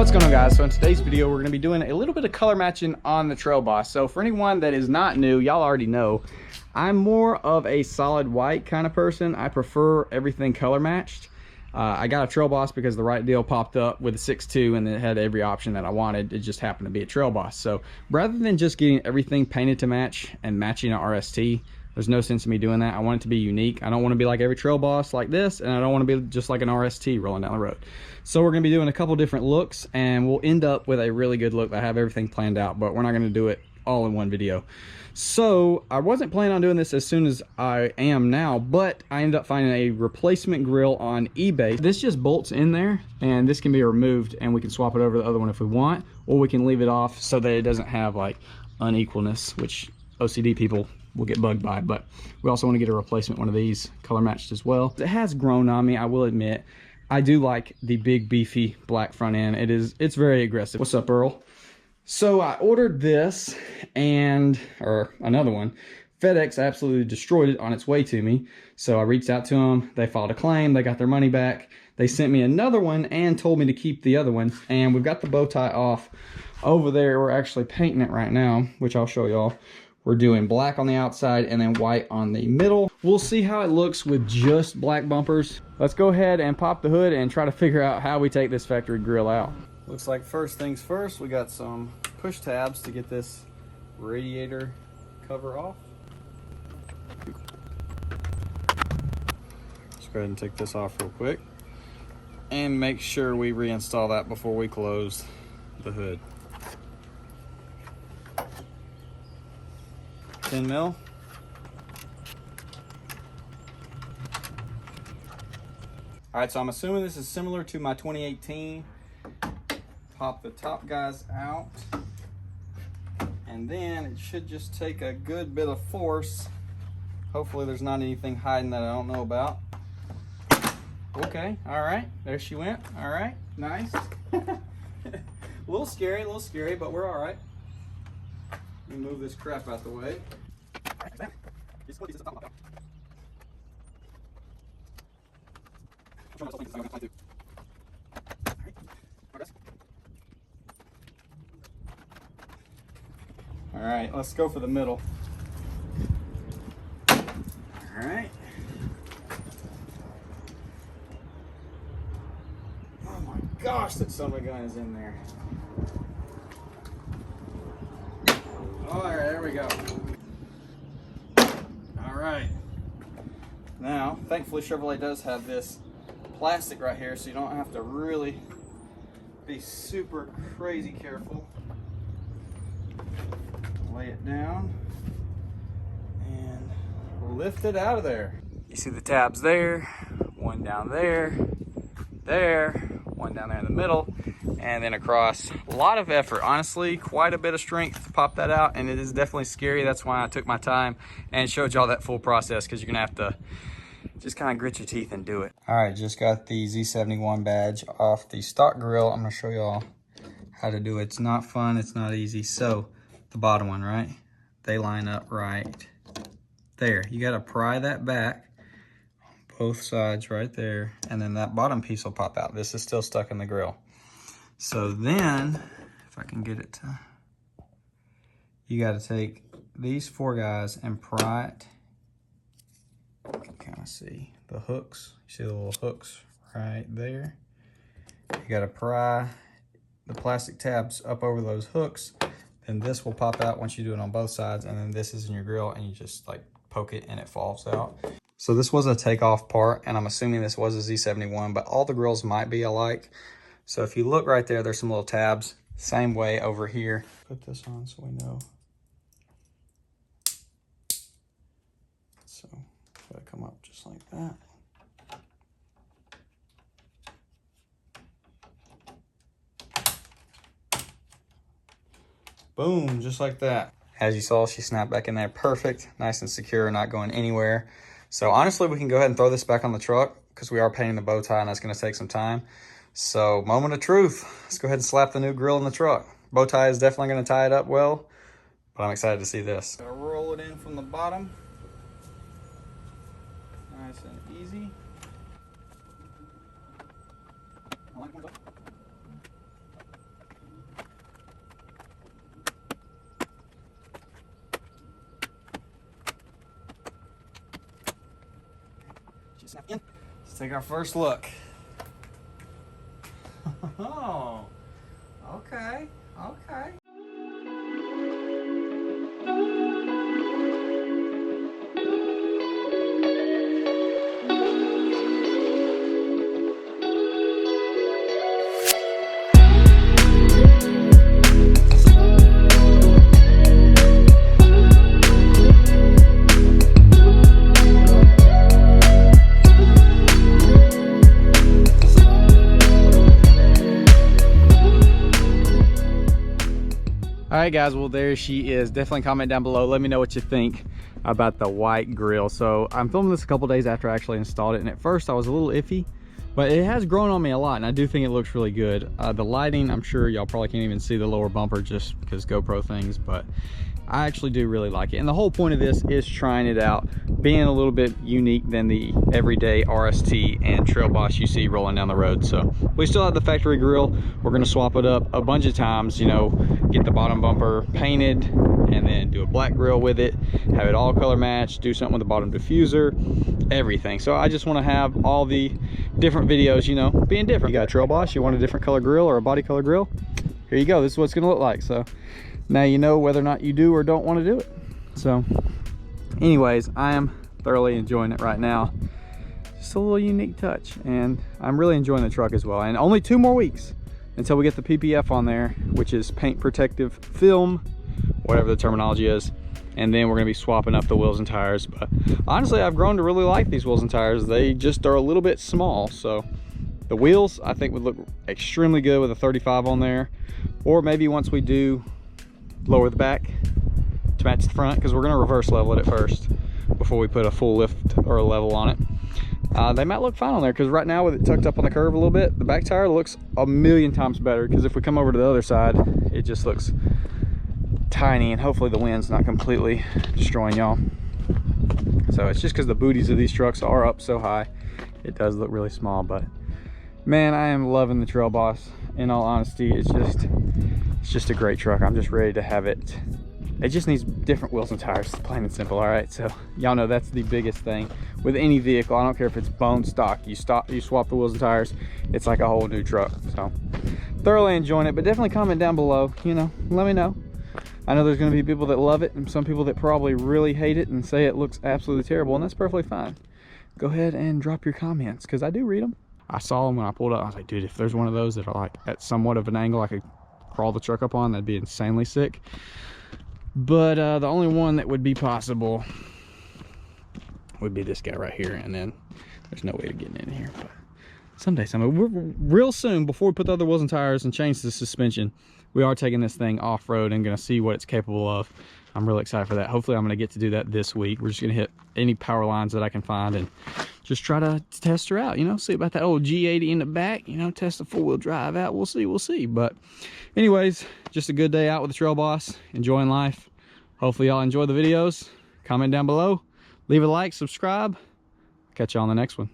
What's going on, guys? So in today's video we're going to be doing a little bit of color matching on the Trail Boss. So for anyone that is not new, y'all already know I'm more of a solid white kind of person. I prefer everything color matched. I got a Trail Boss because the right deal popped up with a 6.2 and it had every option that I wanted. It just happened to be a Trail Boss. So rather than just getting everything painted to match and matching an RST, there's no sense in me doing that. I want it to be unique. I don't want to be like every Trail Boss like this, and I don't want to be just like an RST rolling down the road. So we're going to be doing a couple different looks, and we'll end up with a really good look. I have everything planned out, but we're not going to do it all in one video. So I wasn't planning on doing this as soon as I am now, but I ended up finding a replacement grill on eBay. This just bolts in there, and this can be removed, and we can swap it over to the other one if we want, or we can leave it off so that it doesn't have like unequalness, which OCD people will get bugged by. But we also want to get a replacement one of these color matched as well. It has grown on me, I will admit. I do like the big beefy black front end. It's very aggressive. What's up, Earl? So I ordered this or another one. FedEx absolutely destroyed it on its way to me. So I reached out to them. They filed a claim. They got their money back. They sent me another one and told me to keep the other one. And we've got the bow tie off over there. We're actually painting it right now, which I'll show y'all. We're doing black on the outside and then white on the middle. We'll see how it looks with just black bumpers. Let's go ahead and pop the hood and try to figure out how we take this factory grill out. Looks like first things first, we got some push tabs to get this radiator cover off. Let's go ahead and take this off real quick and make sure we reinstall that before we close the hood. 10 mil. All right, so I'm assuming this is similar to my 2018. Pop the top guys out, and then it should just take a good bit of force. Hopefully there's not anything hiding that I don't know about. Okay, all right, there she went. All right, nice. a little scary, but we're all right. Let me move this crap out the way. All right, let's go for the middle. All right. Oh my gosh, that son of a gun is in there. All right, there we go. All right. Now, thankfully Chevrolet does have this plastic right here, so you don't have to really be super crazy careful. Lay it down and lift it out of there. You see the tabs there, one down there, one down there in the middle, and then across. A lot of effort, honestly, quite a bit of strength to pop that out, and it is definitely scary. That's why I took my time and showed y'all that full process, because you're gonna have to just kind of grit your teeth and do it. All right, just got the Z71 badge off the stock grill. I'm gonna show y'all how to do it. It's not fun, it's not easy. So the bottom one, right? They line up right there. You gotta pry that back on both sides right there, and then that bottom piece will pop out. This is still stuck in the grill. So then, if I can get it to, you gotta take these four guys and pry it. You can kind of see the hooks. You see the little hooks right there? You gotta pry the plastic tabs up over those hooks, and this will pop out once you do it on both sides, and then this is in your grill, and you just like poke it and it falls out. So this was a takeoff part, and I'm assuming this was a Z71, but all the grills might be alike. So if you look right there, there's some little tabs. Same way over here. Put this on so we know. So gotta come up just like that. Boom, just like that. As you saw, she snapped back in there perfect, nice and secure, not going anywhere. So honestly, we can go ahead and throw this back on the truck because we are painting the bow tie and that's gonna take some time. So moment of truth, let's go ahead and slap the new grill in the truck. Bow tie is definitely gonna tie it up well, but I'm excited to see this. Gonna roll it in from the bottom. Nice and easy. Let's take our first look. Oh, okay, okay. All right, guys, well, there she is. Definitely comment down below. Let me know what you think about the white grill. So I'm filming this a couple days after I actually installed it, and at first I was a little iffy, but it has grown on me a lot, and I do think it looks really good. The lighting, I'm sure y'all probably can't even see the lower bumper just because GoPro things, but I actually do really like it. And the whole point of this is trying it out, being a little bit unique than the everyday RST and Trail Boss you see rolling down the road. So we still have the factory grill. We're gonna swap it up a bunch of times, you know, get the bottom bumper painted and then do a black grill with it, have it all color matched, do something with the bottom diffuser, everything. So I just wanna have all the different videos, you know, being different. You got a Trail Boss, you want a different color grill or a body color grill? Here you go, this is what it's gonna look like. So now you know whether or not you do or don't want to do it. So anyways, I am thoroughly enjoying it right now. Just a little unique touch, and I'm really enjoying the truck as well. And only 2 more weeks until we get the PPF on there, which is paint protective film, whatever the terminology is. And then we're gonna be swapping up the wheels and tires. But honestly, I've grown to really like these wheels and tires. They just are a little bit small. So the wheels I think would look extremely good with a 35 on there. Or maybe once we do lower the back to match the front, because we're going to reverse level it at first before we put a full lift or a level on it. They might look fine on there, because right now with it tucked up on the curve a little bit, the back tire looks a million times better, because if we come over to the other side, it just looks tiny, and hopefully the wind's not completely destroying y'all. So it's just because the booties of these trucks are up so high, it does look really small. But man, I am loving the Trail Boss. In all honesty, it's just a great truck. I'm just ready to have it. It just needs different wheels and tires, plain and simple. All right, so y'all know that's the biggest thing with any vehicle. I don't care if it's bone stock, you swap the wheels and tires, it's like a whole new truck. So thoroughly enjoying it, but definitely comment down below, you know, let me know. I know there's going to be people that love it and some people that probably really hate it and say it looks absolutely terrible, and that's perfectly fine. Go ahead and drop your comments, because I do read them. I saw them when I pulled up. I was like, dude, if there's one of those that are like at somewhat of an angle I could crawl the truck up on, that'd be insanely sick. But the only one that would be possible would be this guy right here, and then there's no way to get in here. But someday, real soon, before we put the other wheels and tires and change the suspension, we are taking this thing off-road and gonna see what it's capable of. I'm really excited for that. Hopefully I'm gonna get to do that this week. We're just gonna hit any power lines that I can find and just try to test her out, you know, see about that old G80 in the back, you know, test the 4-wheel drive out. We'll see. But anyways, just a good day out with the Trail Boss, enjoying life. Hopefully y'all enjoy the videos. Comment down below, leave a like, subscribe. Catch you on the next one.